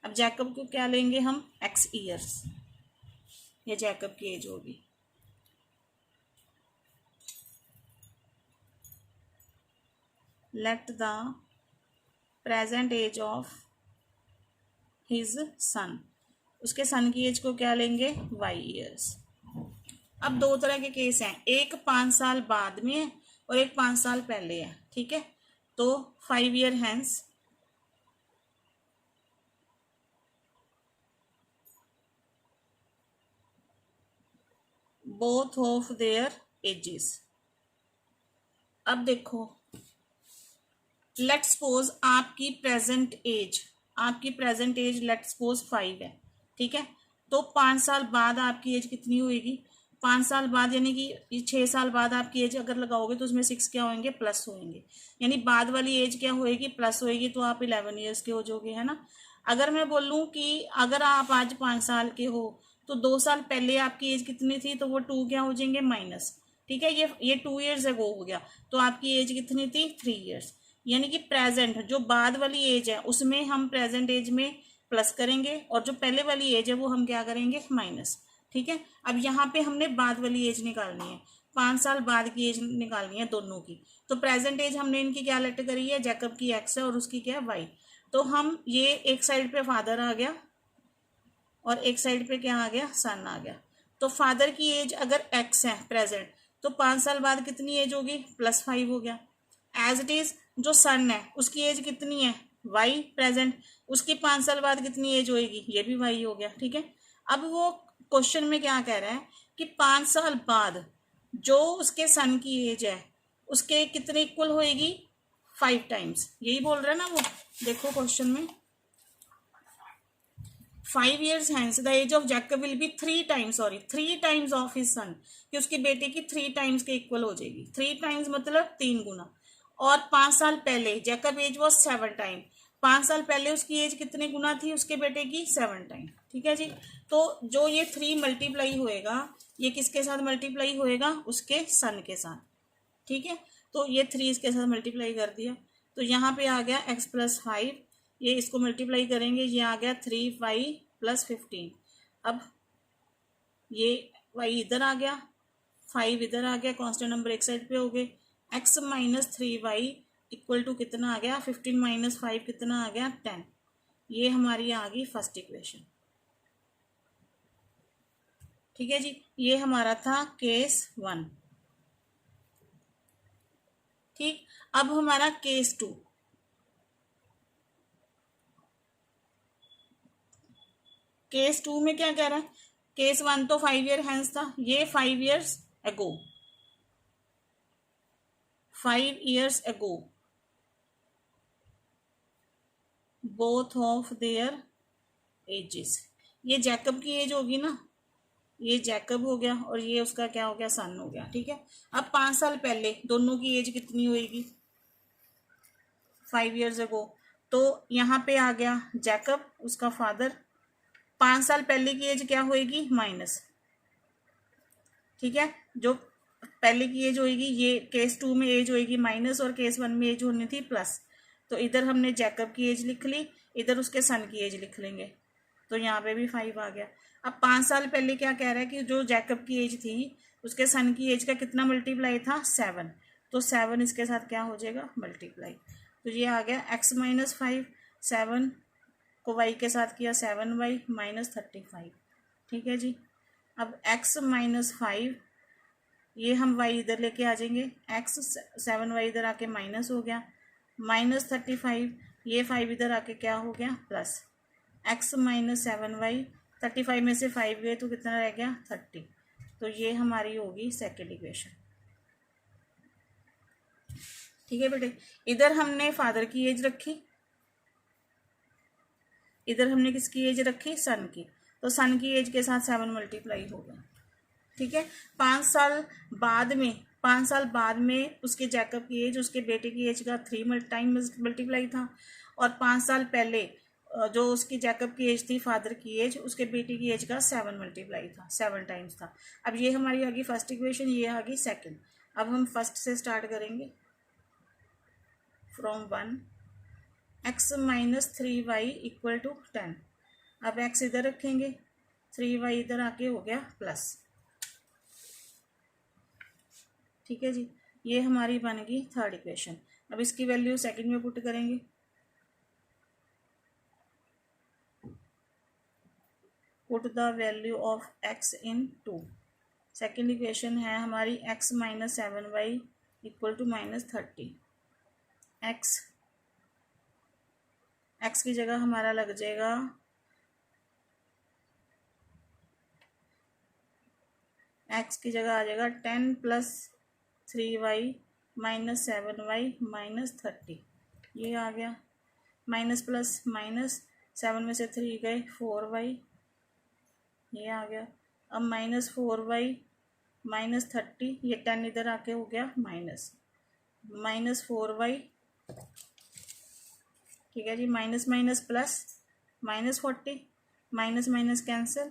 अब जैकब को क्या लेंगे हम, x ईयर्स, ये जैकब की एज होगी। Let the present age of his son, उसके सन की एज को क्या लेंगे, y ईयर्स। अब 2 तरह के केस हैं, एक 5 साल बाद में है और एक 5 साल पहले है। ठीक है। तो 5 year hence both of their ages. अब देखो, लेट सपोज आपकी प्रेजेंट एज लेट सपोज 5 है। ठीक है। तो 5 साल बाद आपकी एज कितनी होगी, 5 साल बाद यानी कि 6 साल बाद आपकी एज अगर लगाओगे तो उसमें 6 क्या होंगे, प्लस होंगे, यानी बाद वाली एज क्या होएगी, प्लस होएगी, तो आप 11 ईयर्स के हो जाओगे, है ना। अगर मैं बोलूँ कि अगर आप आज 5 साल के हो तो 2 साल पहले आपकी एज कितनी थी, तो वो 2 क्या हो जाएंगे, माइनस। ठीक है। ये 2 ईयर्स अगो हो गया, तो आपकी एज कितनी थी, 3 ईयर्स। यानी कि प्रेजेंट जो बाद वाली एज है उसमें हम प्रेजेंट एज में प्लस करेंगे, और जो पहले वाली एज है वो हम क्या करेंगे, माइनस। ठीक है। अब यहाँ पे हमने बाद वाली एज निकालनी है, 5 साल बाद की एज निकालनी है दोनों की। तो प्रेजेंट एज हमने इनकी क्या लेट करी है, जैकब की x है और उसकी क्या है, y। तो हम ये एक साइड पे फादर आ गया और एक साइड पे क्या आ गया, सन आ गया। तो फादर की एज अगर x है प्रेजेंट, तो 5 साल बाद कितनी एज होगी, +5 हो गया। एज इट इज जो सन है उसकी एज कितनी है, y प्रेजेंट, उसकी 5 साल बाद कितनी एज होगी, ये भी y हो गया। ठीक है। अब वो क्वेश्चन में क्या कह रहा है कि 5 साल बाद जो उसके सन की एज है उसके कितने इक्वल होएगी, 5 टाइम्स, यही बोल रहा है ना वो। देखो क्वेश्चन में, 5 years hence the age of Jacob will be 3 times of his son, कि उसके बेटे की 3 टाइम्स के इक्वल हो जाएगी। 3 टाइम्स मतलब 3 गुना। और 5 साल पहले जैकब एज वॉज 7 टाइम, 5 साल पहले उसकी एज कितने गुना थी, उसके बेटे की 7 टाइम। ठीक है जी। तो जो ये 3 मल्टीप्लाई होएगा, ये किसके साथ मल्टीप्लाई होएगा, उसके सन के साथ। ठीक है। तो ये 3 इसके साथ मल्टीप्लाई कर दिया, तो यहाँ पे आ गया x+5, ये इसको मल्टीप्लाई करेंगे, ये आ गया 3y + 15। अब ये y इधर आ गया, 5 इधर आ गया, कांस्टेंट नंबर एक साइड पे हो गए। x - 3y इक्वल टू कितना आ गया, 15 - 5 कितना आ गया, 10। ये हमारी आ गई फर्स्ट इक्वेशन। ठीक है जी। ये हमारा था केस 1। ठीक। अब हमारा केस 2। केस 2 में क्या कह रहा है, केस 1 तो 5 ईयर हैंस था, ये 5 years ago, 5 years ago both of their edges. ये जैकब की एज होगी ना, ये जैकब हो गया और ये उसका क्या हो गया, सन हो गया। ठीक है। अब 5 साल पहले दोनों की एज कितनी होगी, 5 ईयर्स अगो। तो यहाँ पे आ गया जैकब, उसका फादर, 5 साल पहले की एज क्या होएगी, माइनस। ठीक है। जो पहले की एज होएगी, ये केस 2 में एज होएगी माइनस और केस 1 में एज होनी थी प्लस। तो इधर हमने जैकब की एज लिख ली, इधर उसके सन की एज लिख लेंगे, तो यहाँ पे भी 5 आ गया। अब 5 साल पहले क्या कह रहा है कि जो जैकब की एज थी उसके सन की एज का कितना मल्टीप्लाई था, 7। तो 7 इसके साथ क्या हो जाएगा, मल्टीप्लाई। तो ये आ गया x-5, 7 को y के साथ किया 7y माइनस 35। ठीक है जी। अब x-5, ये हम y इधर लेके आ जाएंगे, x 7y इधर आके माइनस हो गया, माइनस 35, ये 5 इधर आके क्या हो गया, प्लस। x-7y, 35 में से 5 गए तो कितना रह गया, 30। तो ये हमारी होगी सेकेंड इक्वेशन। ठीक है बेटे, इधर हमने फादर की एज रखी, इधर हमने किसकी एज रखी, सन की। तो सन की एज के साथ 7 मल्टीप्लाई हो गया। ठीक है, 5 साल बाद में उसके जैकब की एज उसके बेटे की एज का 3 टाइम मल्टीप्लाई था, और 5 साल पहले जो उसकी जैकब की एज थी फादर की एज, उसके बेटे की एज का 7 मल्टीप्लाई था, 7 टाइम्स था। अब ये हमारी आ गई फर्स्ट इक्वेशन, ये आ गई सेकंड। अब हम फर्स्ट से स्टार्ट करेंगे, फ्रॉम 1 x-3y इक्वल टू 10। अब x इधर रखेंगे, 3y इधर आके हो गया प्लस। ठीक है जी, ये हमारी बन गई थर्ड इक्वेशन। अब इसकी वैल्यू सेकंड में पुट करेंगे, put the value of x in 2। Second equation है हमारी x-7y इक्वल टू -30। x की जगह हमारा लग जाएगा x की जगह आ जाएगा 10 + 3y - 7y - 30। ये आ गया, माइनस प्लस माइनस, 7 में से 3 गए, 4y, ये आ गया। अब -4y - 30, ये 10 इधर आके हो गया -4y। ठीक है जी, minus minus plus, -40, minus minus cancel,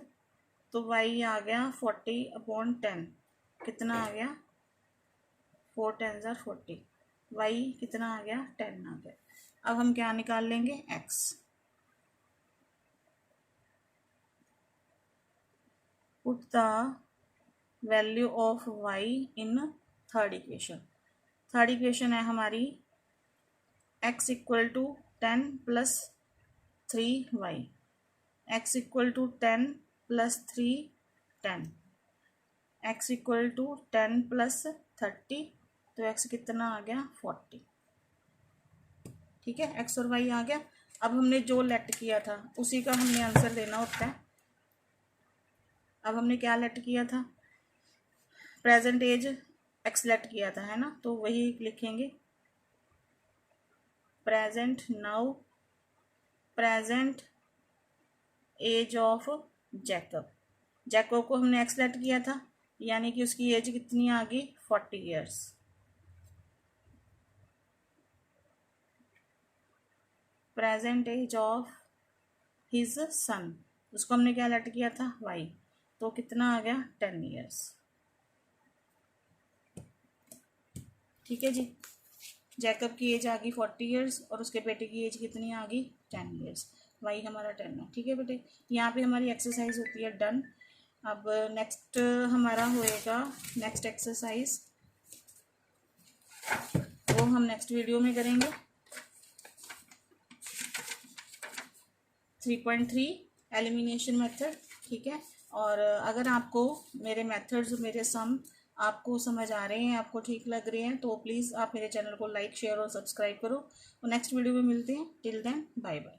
तो y आ गया 40/10। कितना आ गया, 4 10 = 40। y कितना आ गया, 10 आ गया। अब हम क्या निकाल लेंगे, x। Put the value of y in third equation. Third equation है हमारी x equal to 10 + 3y, x equal to 10 + 3 10, x equal to 10 + 30, तो x कितना आ गया, 40। ठीक है, x और y आ गया। अब हमने जो लेट किया था उसी का हमने आंसर देना होता है। अब हमने क्या लेट किया था, प्रेजेंट एज x लेट किया था, है ना, तो वही लिखेंगे, present now, present age of Jacob. Jacob को हमने x लेट किया था, यानी कि उसकी एज कितनी आ गई, 40 years. Present age of his son, उसको हमने क्या लेट किया था, y, तो कितना आ गया, 10 ईयर्स। ठीक है जी, जैकब की एज आ गई 40 ईयर्स और उसके बेटे की एज कितनी आ गई, 10 ईयर्स। वाई हमारा 10 है। ठीक है बेटे, यहाँ पे हमारी एक्सरसाइज होती है डन। अब नेक्स्ट हमारा होएगा नेक्स्ट एक्सरसाइज, वो हम नेक्स्ट वीडियो में करेंगे। 3.3 एलिमिनेशन मेथड। ठीक है, और अगर आपको मेरे मेथड्स, मेरे सम आपको समझ आ रहे हैं, आपको ठीक लग रहे हैं, तो प्लीज़ आप मेरे चैनल को लाइक, शेयर और सब्सक्राइब करो। और नेक्स्ट वीडियो में मिलते हैं। Till then bye bye.